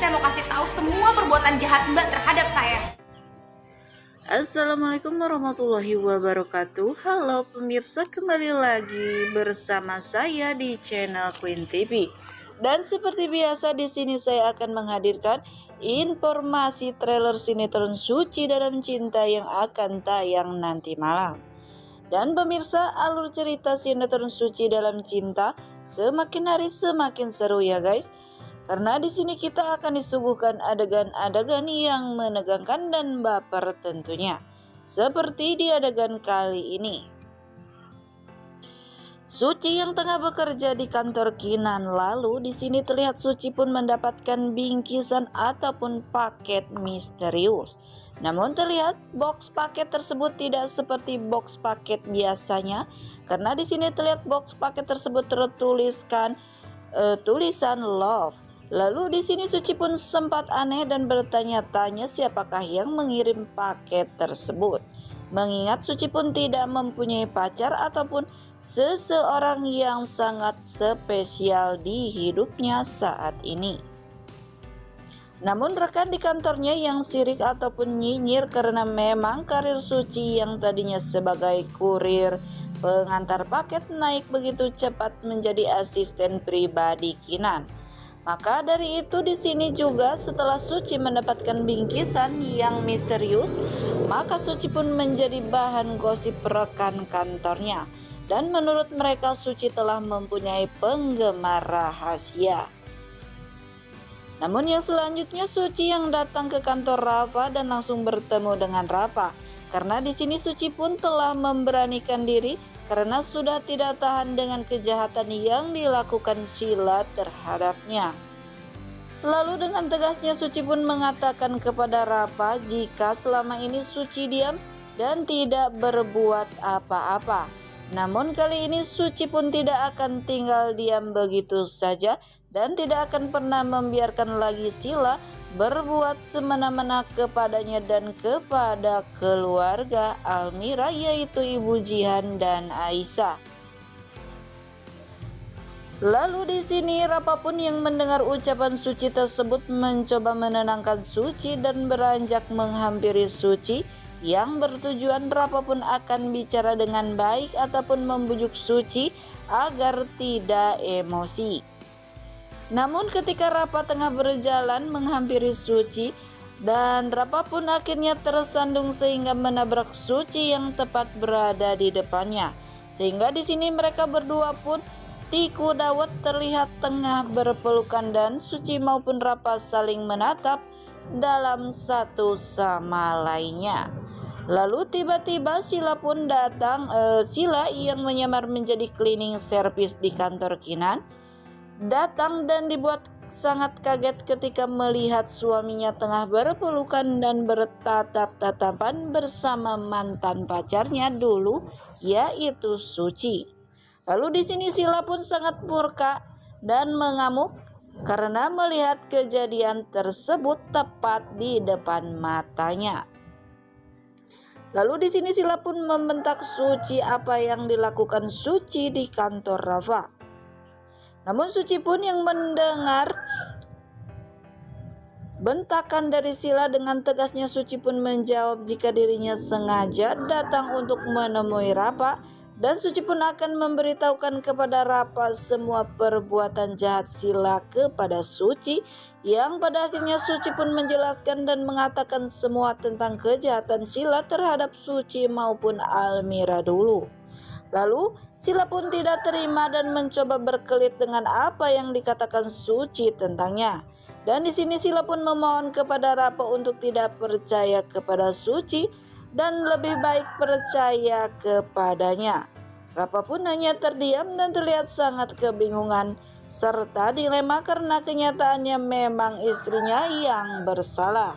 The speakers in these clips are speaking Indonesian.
saya mau kasih tahu semua perbuatan jahat Mbak terhadap saya. Assalamualaikum warahmatullahi wabarakatuh. Halo pemirsa, kembali lagi bersama saya di channel Queen TV. Dan seperti biasa di sini saya akan menghadirkan informasi trailer sinetron Suci Dalam Cinta yang akan tayang nanti malam. Dan pemirsa, alur cerita sinetron Suci Dalam Cinta semakin hari semakin seru ya guys. Karena di sini kita akan disuguhkan adegan-adegan yang menegangkan dan baper tentunya. Seperti di adegan kali ini. Suci yang tengah bekerja di kantor Kinan, lalu di sini terlihat Suci pun mendapatkan bingkisan ataupun paket misterius. Namun terlihat box paket tersebut tidak seperti box paket biasanya, karena di sini terlihat box paket tersebut tertuliskan tulisan love. Lalu di sini Suci pun sempat aneh dan bertanya-tanya siapakah yang mengirim paket tersebut. Mengingat Suci pun tidak mempunyai pacar ataupun seseorang yang sangat spesial di hidupnya saat ini. Namun rekan di kantornya yang sirik ataupun nyinyir karena memang karir Suci yang tadinya sebagai kurir pengantar paket naik begitu cepat menjadi asisten pribadi Kinan. Maka dari itu di sini juga setelah Suci mendapatkan bingkisan yang misterius, maka Suci pun menjadi bahan gosip rekan kantornya. Dan menurut mereka Suci telah mempunyai penggemar rahasia. Namun yang selanjutnya Suci yang datang ke kantor Rafa dan langsung bertemu dengan Rafa. Karena di sini Suci pun telah memberanikan diri karena sudah tidak tahan dengan kejahatan yang dilakukan Sila terhadapnya. Lalu dengan tegasnya Suci pun mengatakan kepada Rafa jika selama ini Suci diam dan tidak berbuat apa-apa. Namun kali ini Suci pun tidak akan tinggal diam begitu saja dan tidak akan pernah membiarkan lagi Sila berbuat semena-mena kepadanya dan kepada keluarga Almira, yaitu Ibu Jihan dan Aisyah. Lalu di sini Rafa pun yang mendengar ucapan Suci tersebut mencoba menenangkan Suci dan beranjak menghampiri Suci yang bertujuan Rafa pun akan bicara dengan baik ataupun membujuk Suci agar tidak emosi. Namun ketika Rafa tengah berjalan menghampiri Suci dan Rafa pun akhirnya tersandung sehingga menabrak Suci yang tepat berada di depannya. Sehingga di sini mereka berdua pun Tiku Dawet terlihat tengah berpelukan dan Suci maupun Rafa saling menatap dalam satu sama lainnya. Lalu tiba-tiba Sila pun datang, Sila yang menyamar menjadi cleaning service di kantor Kinan datang dan dibuat sangat kaget ketika melihat suaminya tengah berpelukan dan bertatap-tatapan bersama mantan pacarnya dulu, yaitu Suci. Lalu di sini Sila pun sangat murka dan mengamuk karena melihat kejadian tersebut tepat di depan matanya. Lalu di sini Sila pun membentak Suci apa yang dilakukan Suci di kantor Rafa. Namun Suci pun yang mendengar bentakan dari Sila dengan tegasnya Suci pun menjawab jika dirinya sengaja datang untuk menemui Rafa dan Suci pun akan memberitahukan kepada Rafa semua perbuatan jahat Sila kepada Suci yang pada akhirnya Suci pun menjelaskan dan mengatakan semua tentang kejahatan Sila terhadap Suci maupun Almira dulu. Lalu Sila pun tidak terima dan mencoba berkelit dengan apa yang dikatakan Suci tentangnya. Dan di sini Sila pun memohon kepada Rafa untuk tidak percaya kepada Suci dan lebih baik percaya kepadanya. Rafa pun hanya terdiam dan terlihat sangat kebingungan serta dilema karena kenyataannya memang istrinya yang bersalah.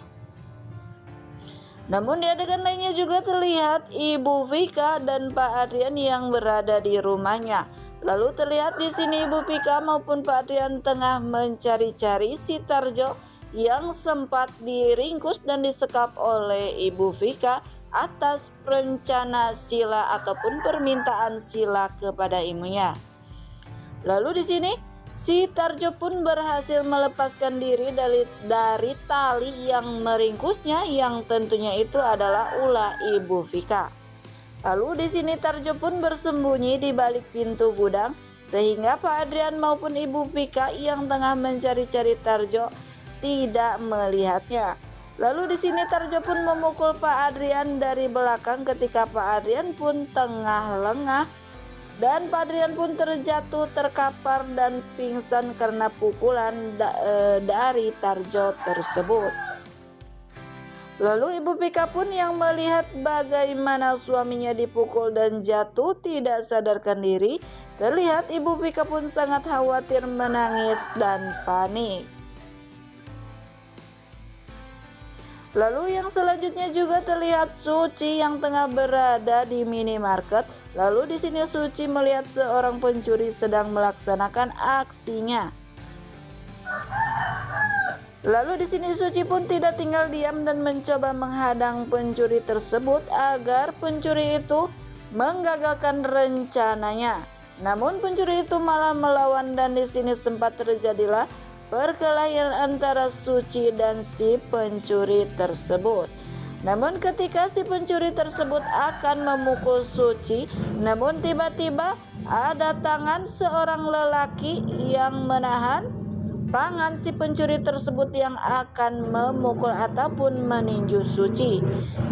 Namun di adegan lainnya juga terlihat Ibu Vika dan Pak Adrian yang berada di rumahnya. Lalu terlihat di sini Ibu Vika maupun Pak Adrian tengah mencari-cari si Tarjo yang sempat diringkus dan disekap oleh Ibu Vika atas rencana Sila ataupun permintaan Sila kepada ibunya. Lalu di sini Si Tarjo pun berhasil melepaskan diri dari tali yang meringkusnya, yang tentunya itu adalah ulah Ibu Vika. Lalu di sini Tarjo pun bersembunyi di balik pintu gudang sehingga Pak Adrian maupun Ibu Vika yang tengah mencari-cari Tarjo tidak melihatnya. Lalu di sini Tarjo pun memukul Pak Adrian dari belakang ketika Pak Adrian pun tengah lengah. Dan Pak Adrian pun terjatuh, terkapar dan pingsan karena pukulan dari Tarjo tersebut. Lalu Ibu Vika pun yang melihat bagaimana suaminya dipukul dan jatuh tidak sadarkan diri. Terlihat Ibu Vika pun sangat khawatir, menangis dan panik. Lalu yang selanjutnya juga terlihat Suci yang tengah berada di minimarket. Lalu di sini Suci melihat seorang pencuri sedang melaksanakan aksinya. Lalu di sini Suci pun tidak tinggal diam dan mencoba menghadang pencuri tersebut agar pencuri itu menggagalkan rencananya. Namun pencuri itu malah melawan dan di sini sempat terjadilah perkelahian antara Suci dan si pencuri tersebut. Namun ketika si pencuri tersebut akan memukul Suci, namun tiba-tiba ada tangan seorang lelaki yang menahan tangan si pencuri tersebut yang akan memukul ataupun meninju Suci.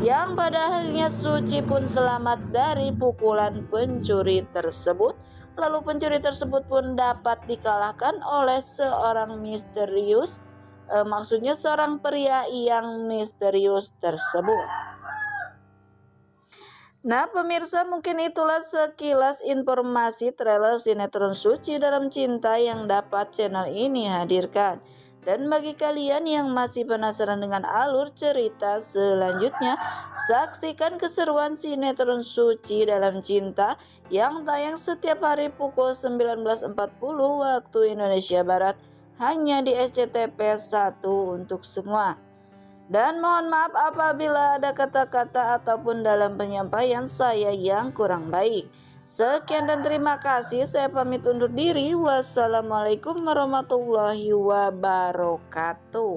Yang pada akhirnya Suci pun selamat dari pukulan pencuri tersebut. Lalu pencuri tersebut pun dapat dikalahkan oleh seorang misterius, maksudnya seorang pria yang misterius tersebut. Nah pemirsa, mungkin itulah sekilas informasi trailer sinetron Suci Dalam Cinta yang dapat channel ini hadirkan. Dan bagi kalian yang masih penasaran dengan alur cerita selanjutnya, saksikan keseruan sinetron Suci Dalam Cinta yang tayang setiap hari pukul 19.40 waktu Indonesia Barat hanya di SCTV 1 untuk semua. Dan mohon maaf apabila ada kata-kata ataupun dalam penyampaian saya yang kurang baik. Sekian dan terima kasih, saya pamit undur diri. Wassalamualaikum warahmatullahi wabarakatuh.